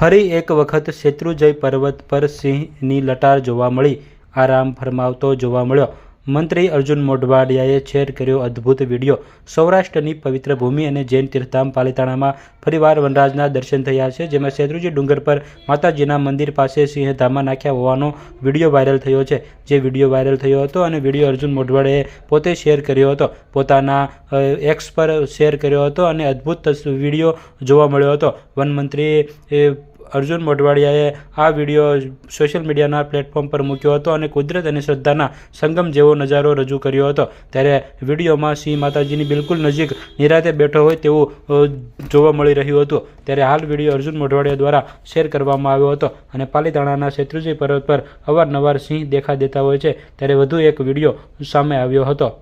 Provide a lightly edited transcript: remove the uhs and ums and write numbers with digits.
ફરી એક વખત શેત્રુંજય પર્વત પર સિંહની લટાર જોવા મળી, આરામ ફરમાવતો જોવા મળ્યો. મંત્રી અર્જુન મોઢવાડિયાએ શેર કર્યો અદ્ભુત વિડીયો. સૌરાષ્ટ્રની પવિત્ર ભૂમિ અને જૈન તીર્થધામ પાલિતાણામાં ફરીવાર વનરાજના દર્શન થયા છે, જેમાં શેત્રુંજય ડુંગર પર માતાજીના મંદિર પાસે સિંહે ધામા નાખ્યા હોવાનો વિડીયો વાયરલ થયો છે. જે વિડીયો વાયરલ થયો હતો અને વિડીયો અર્જુન મોઢવાડિયાએ પોતે શેર કર્યો હતો, પોતાના એક્સ પર શેર કર્યો હતો અને અદ્ભુત વિડીયો જોવા મળ્યો હતો. વનમંત્રી અર્જુન મોઢવાડિયાએ આ વિડીયો સોશિયલ મીડિયાના પ્લેટફોર્મ પર મૂક્યો હતો અને કુદરત અને શ્રદ્ધાના સંગમ જેવો નજારો રજૂ કર્યો હતો. ત્યારે વિડીયોમાં સિંહ માતાજીની બિલકુલ નજીક નિરાંતે બેઠો હોય તેવું જોવા મળી રહ્યું હતું. ત્યારે હાલ વિડીયો અર્જુન મોઢવાડિયા દ્વારા શેર કરવામાં આવ્યો હતો અને પાલિતાણાના શેત્રુંજય પર્વત પર અવારનવાર સિંહ દેખા દેતા હોય છે, ત્યારે વધુ એક વિડીયો સામે આવ્યો હતો.